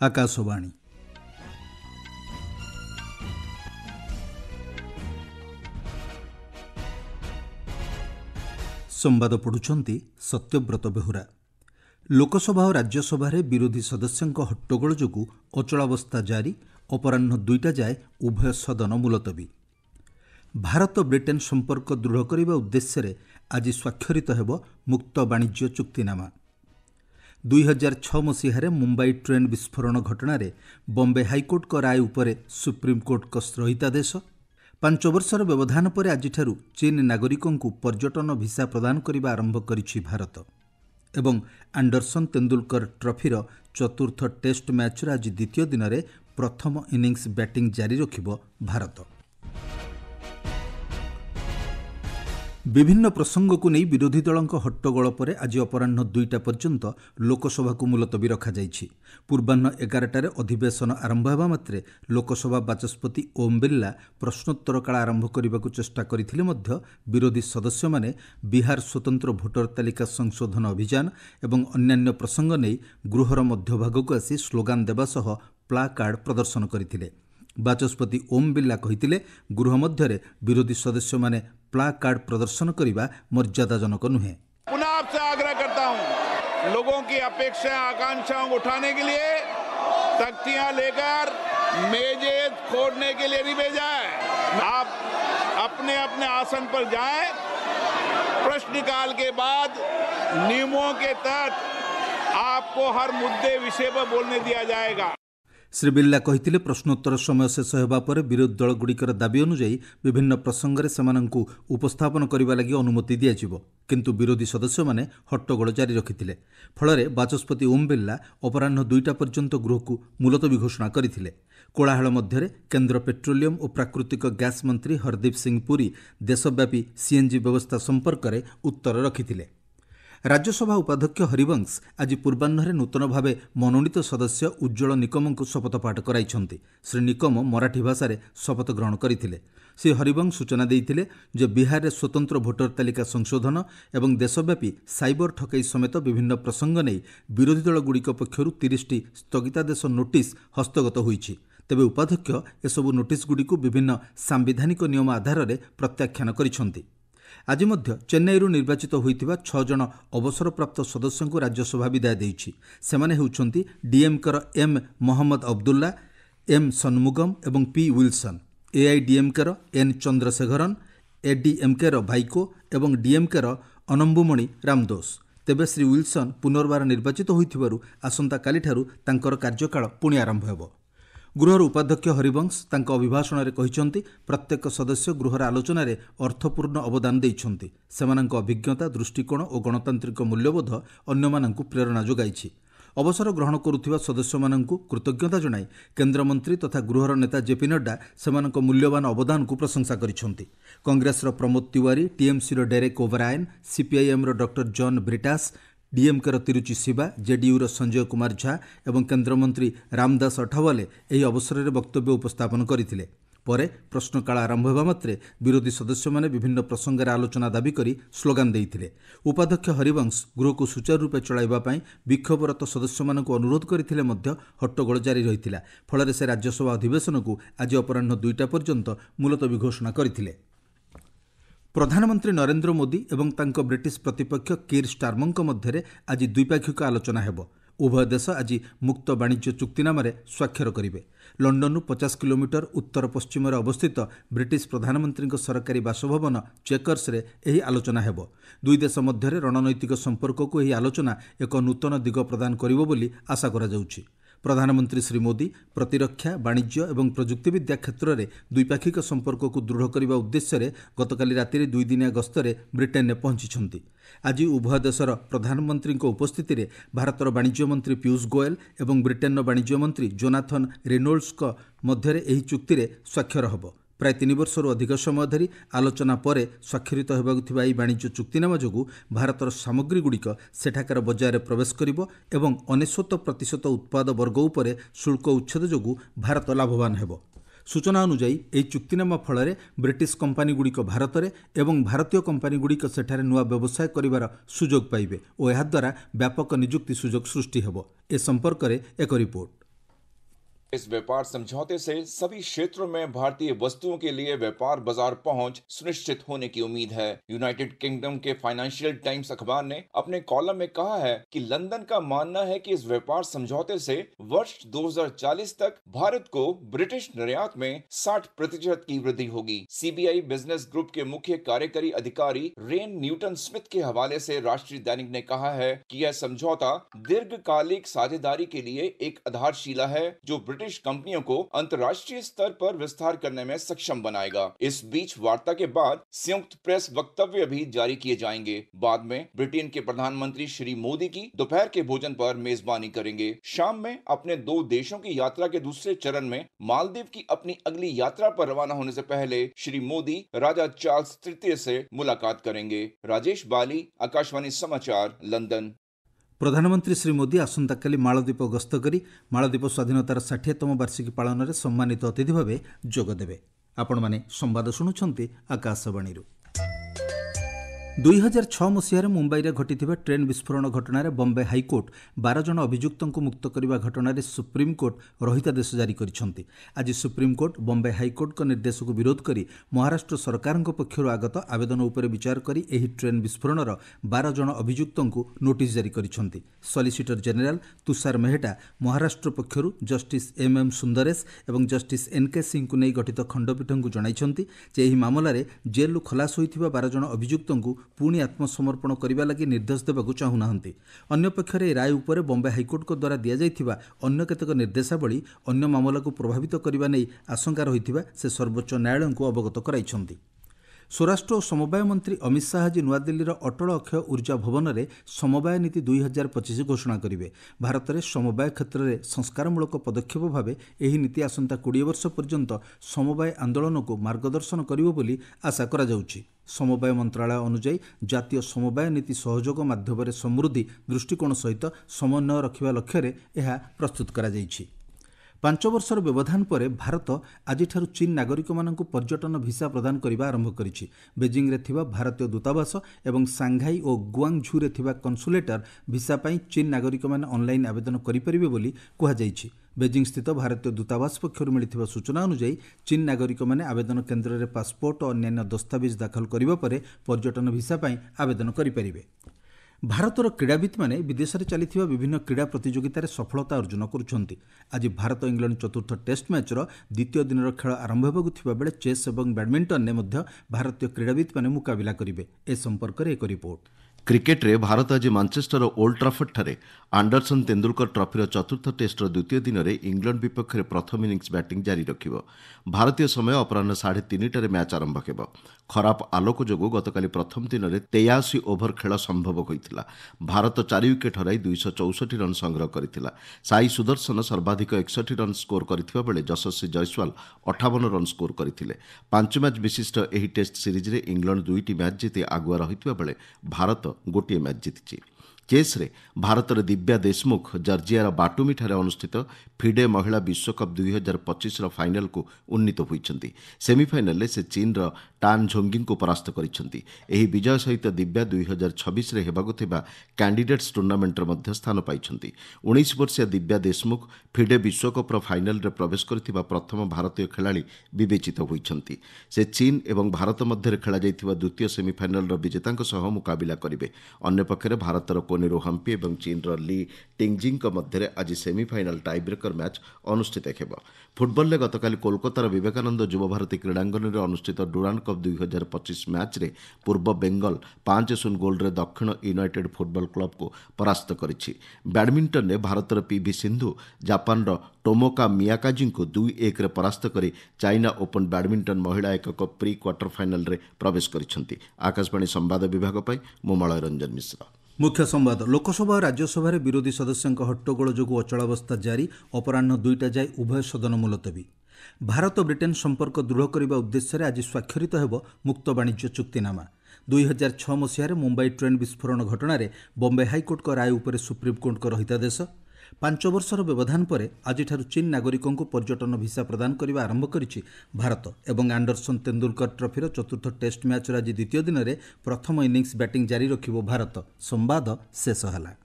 आकाशवाणी संवाद पढ़ुछंती सत्यव्रत बेहुरा। लोकसभा और राज्यसभा विरोधी सदस्यों हट्टगोल जोगु अचलावस्था जारी। अपराह्न 2टा जाए उभय सदन मुलतवी। भारत ब्रिटेन संपर्क दृढ़ करने उद्देश्य आज स्वाक्षरित हेब मुक्त वाणिज्य चुक्तिनामा। 2006 मसीह मुंबई ट्रेन विस्फोरण घटना बॉम्बे हाईकोर्ट का राय उपरे सुप्रीमकोर्ट का स्थगितादेश। 5 वर्षर व्यवधान पर आज चीन नागरिकों को पर्यटन वीसा प्रदान करने आरंभ करिछि भारत। एवं एंडरसन तेंदुलकर ट्रॉफीर चतुर्थ टेस्ट मैच आज द्वितीय दिन में प्रथम इनिंग्स बैटिंग जारी रखिब भारत। विभिन्न प्रसंग को नहीं विरोधी दलों हट्टगोल पर आज अपराह्न 2टा पर्यंत लोकसभा को मुलतवी रखा जाइछि। पूर्वाह्न 11टारे अधिवेशन आरंभ होगा मात्रे लोकसभा बाचस्पति ओम बिरला प्रश्नोत्तर काल आरंभ करने को चेष्टा करथिले मध्य विरोधी सदस्य माने बिहार स्वतंत्र भोटर तालिका संशोधन अभियान एवं अन्यान्य प्रसंग नहीं गृहर मध्यभाग को आसी स्लोगान देवा सह प्ला कार्ड प्रदर्शन करथिले। बाचस्पति ओम बिरला कहिथिले गृह मध्य विरोधी सदस्य माने प्ला कार्ड प्रदर्शन करने मर्यादाजनक नुहे। पुनः आपसे आग्रह करता हूं, लोगों की अपेक्षाएं आकांक्षाओं को उठाने के लिए तख्तियां लेकर मेजें खोदने के लिए नहीं भेजाए। आप अपने अपने आसन पर जाएं। प्रश्नकाल के बाद नियमों के तहत आपको हर मुद्दे विषय पर बोलने दिया जाएगा। श्री बिरला कहिथिले प्रश्नोत्तर समय शेष होगा पर विरोधी दल गुड़िकर दाबी अनुଯାयी विभिन्न प्रसंगरे सेमानंकु उपस्थापन करने लगी अनुमति दियाजिबो, किंतु विरोधी सदस्य माने हट्टगोल जारी रखिथिले। फलरे बाचस्पति ओम बिरला अपराह्न 2टा पर्यंत गृह को मुलतवी घोषणा करथिले। कोलाहल मध्य केन्द्र पेट्रोलियम और प्राकृतिक गैस मंत्री हरदीप सिंह पुरी देशव्यापी सीएनजी व्यवस्था संपर्क में उत्तर रखिथिले। राज्यसभा उपाध्यक्ष हरिवंश आज पूर्वाह्न नूतन भाव मनोनीत सदस्य उज्ज्वल निकम को शपथपाठ कराइछन्ति। श्री निकम मराठी भाषा शपथ ग्रहण करथिले। श्री हरिवंश सूचना देइथिले जे बिहार में स्वतंत्र भोटर तालिका संशोधन एवं देशव्यापी साइबर ठकई समेत विभिन्न प्रसंग नहीं विरोधी दल गुड़िक पक्षरु 30टी स्थगितादेश नोटिस हस्तगत होइछि। तेबे उपाध्यक्ष एसबु नोटिस गुड़िक विभिन्न सांविधानिक नियम आधार में प्रत्याख्यान करिछन्ति। आज मध्य चेन्नईरू निर्वाचित होइतिबा 6 जन अवसरप्राप्त सदस्यों को राज्यसभा विदाय देइछि। सेमाने हेउछन्ति डीएमकेर एम मोहम्मद अब्दुल्ला, एम सन्मुगम एवं पी विल्सन, एआईडीएमकेर एन चंद्रशेखरन, एडीएमकेर भाइको एवं डीएमकेर अनंबुमणि रामदोस। तेबे श्री विल्सन पुनर्बार निर्वाचित होइथिबारु आसंता कालीठारु तांकर कार्यकाल पुणी आरंभ हेबो। गृहर उपाध्यक्ष हरिवंश तांको अभिभाषण में कहिसंति प्रत्येक सदस्य गृहर आलोचन में अर्थपूर्ण अवदान देइछन्ति। सेमानंको अभिज्ञता, दृष्टिकोण और गणतांत्रिक मूल्यबोध अन्यमानंकु प्रेरणा जोगाइछि। अवसर ग्रहण करुथिबा सदस्यमानंकु कृतज्ञता जणाई केन्द्रमंत्री तथा गृहर नेता जेपी नड्डा सेमानंको मूल्यवान अवदान को प्रशंसा करिसंति। कांग्रेसर Pramod Tiwari, TMC Derek O'Brien, CPIM doctor John Brittas, डीएमकेर तिरुचि शिवा, जेडीयूर संजय कुमार झा एवं केन्द्रमंत्री रामदास अठावाले यह अवसर में वक्तव्य उपस्थापन करथिले। परे प्रश्नकाल आरंभ होगा मात्रे विरोधी सदस्य माने विभिन्न प्रसंग आलोचना दाबी करी स्लोगान देइथिले। उपाध्यक्ष हरिवंश गृह को सुचारू रूपे चलाइबा पई विक्षोभरत सदस्य मानकु अनुरोध करथिले मध्य हट्टगोल जारी रहिथिला। फलरे से राज्यसभा अधिवेशन को आज अपराह्न 2टा पर्यंत मुलतवी घोषणा करथिले। प्रधानमंत्री नरेंद्र मोदी एवं तांको ब्रिटिश प्रतिपक्ष कीर स्टारमरଙ୍କ ମଧ୍ୟରେ आज द्विपाक्षिक आलोचना हेबो। उभय देश आज मुक्त वाणिज्य चुक्तिनामा स्वाक्षर करेंगे। लंडन 50 किलोमीटर उत्तर पश्चिम अवस्थित ब्रिटिश प्रधानमंत्री सरकारी बासभवन चेकर्स रे यही आलोचना हेबो। दुई देश मध्य रणनैतिक संपर्क को यही आलोचना एक नूतन दिग प्रदान करिवो बोली आशा करा जाउछि। प्रधानमंत्री श्री मोदी प्रतिरक्षा, वाणिज्य एवं प्रजुक्तिविद्या क्षेत्र में द्विपाक्षिक संपर्क को दृढ़ करने उद्देश्य गतकाली राति 2 दिनिया गस्तर ब्रिटेन में पहुंची। आज उभय देशर प्रधानमंत्री उपस्थिति में भारतर वाणिज्य मंत्री पीयूष गोयल एवं ब्रिटेन वाणिज्य मंत्री जोनाथन रेनोल्ड्स मध्य यह चुक्ति स्वाक्षर होब। प्राय 3 वर्षर अधिक समय धरी आलोचना पर स्वाक्षरित होगा यह वाणिज्य चुक्तिनामा जोगु भारतर सामग्रीगुड़िक सेठाकार बजार प्रवेश करिबो एवं 99% उत्पाद वर्ग उपर शुल्क उच्छेद जोगु भारत लाभवान हेबो। सूचना अनुଯାୟୀ ଏହି ଚୁକ୍ତିନାମା ଫଳରେ ବ୍ରିଟିଶ କମ୍ପାନୀଗୁଡ଼ିକ ଭାରତରେ ଏବଂ ଭାରତୀୟ କମ୍ପାନୀଗୁଡ଼ିକ ସେଠାରେ ନୂଆ ବ୍ୟବସାୟ କରିବାର ସୁଯୋଗ ପାଇବେ ଓ ଏହାଦ୍ୱାରା ବ୍ୟାପକ ନିଯୁକ୍ତି ସୁଯୋଗ ସୃଷ୍ଟି ହେବ। ଏ ସମ୍ପର୍କରେ ଏକ ରିପୋର୍ଟ। इस व्यापार समझौते से सभी क्षेत्रों में भारतीय वस्तुओं के लिए व्यापार बाजार पहुंच सुनिश्चित होने की उम्मीद है। यूनाइटेड किंगडम के फाइनेंशियल टाइम्स अखबार ने अपने कॉलम में कहा है कि लंदन का मानना है कि इस व्यापार समझौते से वर्ष 2040 तक भारत को ब्रिटिश निर्यात में 60% की वृद्धि होगी। सीबीआई बिजनेस ग्रुप के मुख्य कार्यकारी अधिकारी रेन न्यूटन स्मिथ के हवाले से राष्ट्रीय दैनिक ने कहा है कि यह समझौता दीर्घकालिक साझेदारी के लिए एक आधारशिला है जो ब्रिटिश कंपनियों को अंतर्राष्ट्रीय स्तर पर विस्तार करने में सक्षम बनाएगा। इस बीच वार्ता के बाद संयुक्त प्रेस वक्तव्य भी जारी किए जाएंगे। बाद में ब्रिटेन के प्रधानमंत्री श्री मोदी की दोपहर के भोजन पर मेजबानी करेंगे। शाम में अपने 2 देशों की यात्रा के दूसरे चरण में मालदीव की अपनी अगली यात्रा पर रवाना होने से पहले श्री मोदी राजा चार्ल्स तृतीय से मुलाकात करेंगे। राजेश बाली, आकाशवाणी समाचार, लंदन। प्रधानमंत्री श्री मोदी आसंताकाली मालदीप गस्त करी मालदीप स्वाधीनतार 60तम वार्षिकी पालन में सम्मानित अतिथि भाव जोगदेवे। आपण माने संवाद शुणुछंती आकाशवाणी। 2006 मसीह मुंबई में घटिथिबा ट्रेन विस्फोरण घटना बॉम्बे हाईकोर्ट 12 जन अभियुक्तों मुक्त करने घटना सुप्रीमकोर्ट रहितादेश जारी करिसेंति। आज सुप्रीमकोर्ट बॉम्बे हाईकोर्ट को निर्देश को विरोध करी महाराष्ट्र सरकार पक्षर आगत आवेदन उपर विचार करी एही ट्रेन विस्फोरणर 12 जन अभियुक्तों नोटिस जारी करिसेंति। सॉलिसिटर जनरल तुषार मेहटा महाराष्ट्र पक्षर जस्टिस एम सुंदरेश और जस्टिस एनके सिंह को नहीं गठित खंडपीठ को जणाइछंति जे एही मामलारे जेलु खलास होइथिबा 12 जन अभियुक्तों पुणी आत्मसमर्पण करने लगी निर्देश देवाक चाहूनाहांती। अन्य पक्षरे राय उपरे बॉम्बे हाईकोर्ट को द्वारा दि जाइथिबा अन्य केतक निर्देशावली अन्य मामला को प्रभावित करने नहीं आशंका रहिथिबा से सर्वोच्च न्यायालय को अवगत कराइछंती। स्वराष्ट्र और समवाय मंत्री अमित शाह आज नुआदिल्लीर अटल अक्षय ऊर्जा भवन में समवाय नीति 2025 घोषणा करेंगे। भारत में समवाय क्षेत्र में संस्कारमूलक पदक्षेप भाव यह नीति आसंता 20 वर्ष पर्यंत समवाय आंदोलन को मार्गदर्शन करिवो बोली आशा करा जाउछि। समवाय मंत्रालय अनुଯାयी जातीय समवाय नीति सहयोग माध्यम समृद्धि दृष्टिकोण सहित समन्वय रखिबा लक्ष्य यह प्रस्तुत करा जाइछि। 5 वर्षर व्यवधान पर भारत आज चीन नागरिक मानक पर्यटन भिसा प्रदान करने आरंभ करिछि। बेजिंग रे थिबा भारतीय दूतावास और सांघाई और गुआंगझू रे थिबा कन्सुलेटर भिसा पाई चीन नागरिक माने ऑनलाइन आवेदन करिपरिबे बोली कुहा जाइछि। बेजिंग स्थित भारतीय दूतावास पक्षर मिलिथिबा सूचना अनुसार चीन नागरिक माने आवेदन केन्द्र में पासपोर्ट और अन्य दस्तावेज दाखल करिबा परे पर्यटन भिसा पाई आवेदन करिपरिबे। भारतर क्रीड़ावित माने विदेश में चली विभिन्न क्रीड़ा प्रतियोगितार सफलता अर्जन करुछंती। आज भारत इंग्लैंड चतुर्थ टेस्ट मैचर द्वितीय दिन खेल आरंभ होगा बेले चेस और बैडमिंटन में भारतीय क्रीड़ावित माने मुकाबिला करेंगे। ए संपर्क में एक रिपोर्ट। क्रिकेट रे भारत आज मानचेस्टर ओल्ड ट्राफोर्ड ठारे आंडरसन तेंदुलकर ट्रॉफीर चतुर्थ टेस्टर द्वितीय दिन में इंग्लैंड विपक्ष में प्रथम इनिंग्स बैटिंग जारी रखिब। भारतीय समय अपराह 3:30 मैच आरंभ हेब। खराब आलोक जोगु गतकाली प्रथम दिन में 83 ओभर खेल संभव होता। भारत 4 विकेट हराई 264 रन संग्रह करथिला। साई सुदर्शन सर्वाधिक 61 रन स्कोर करथिबा बेले यशस्वी जयसवाल 58 रन स्कोर करथिले। 5 मैच विशिष्ट एही टेस्ट सीरीज रे इंग्लैंड 2टी मैच जीति आगुआ रहितबा बेले भारत गोटे मैच जीतिछि। चेस रे भारतर दिव्या देशमुख जर्जियार बाटुमी ठारे अनुष्ठित फिडे महिला विश्वकप 2025 फाइनाल को उन्नीत होइछंती। सेमीफाइनल रे से चीन रो टान झोंगिंग को परास्त करिछंती। एही विजय सहित दिव्या 2026 रे हेबागु थिबा कैंडिडेट्स टूर्नामेंट रे मध्य स्थान पाइछंती। 19 वर्षीय दिव्या देशमुख फिडे विश्वकप रो फाइनाल रे प्रवेश करथिबा प्रथम भारतीय खेलाड़ी विवेचित होइछंती। से चीन एवं भारत मध्य खेला जाइथिबा द्वितीय सेमीफाइनल रो विजेतांक सह मुकाबिला करिवे। अन्य पक्षरे भारतर कोनेरो हम्पी और चीन ली टिंगजिंग मध्य आज सेमीफाइनाल टाईब्रेकर मैच अनुष्ठित हेब। फुटबल में गतकाली कोलकातार विवेकानंद युवा भारती क्रीड़ांगन में अनुष्ठित डुरांड कप 2025 मैच रे पूर्व बेंगल 5-0 गोल रे दक्षिण यूनाइटेड फुटबल क्लब को परास्त करिछि। बैडमिंटन में भारतर पीवी सिंधु जापान टोमोका मियाकाजी को 2-1 रे परास्त कर चाइना ओपन बैडमिंटन महिला एकक प्री क्वार्टर फाइनाल रे प्रवेश करिसेंति। आकाशवाणी संवाद विभाग पई मुमलय रंजन मिश्र। मुख्य संवाद। लोकसभा और राज्यसभा विरोधी सदस्यों हट्टगोल जोगु अचलावस्था जारी। अपराह्न 2टा जाए उभय सदन मुलतवी। भारत ब्रिटेन संपर्क दृढ़ करने उद्देश्य आज स्वाक्षरित होब मुक्त वाणिज्य चुक्तिनामा। 2006 मसीह मुंबई ट्रेन विस्फोरण घटना बॉम्बे हाईकोर्ट का राय उपर सुप्रीमकोर्ट को रहितादेश। 5 वर्षर व्यवधान पर आज चीन नागरिकों को पर्यटन भिसा प्रदान करने आरंभ करिछि भारत। एवं आंडरसन तेंदुलकर ट्रॉफीर चतुर्थ टेस्ट मैच आज द्वितीय दिन में प्रथम इनिंग्स बैटिंग जारी रखिब भारत। संवाद शेष होला।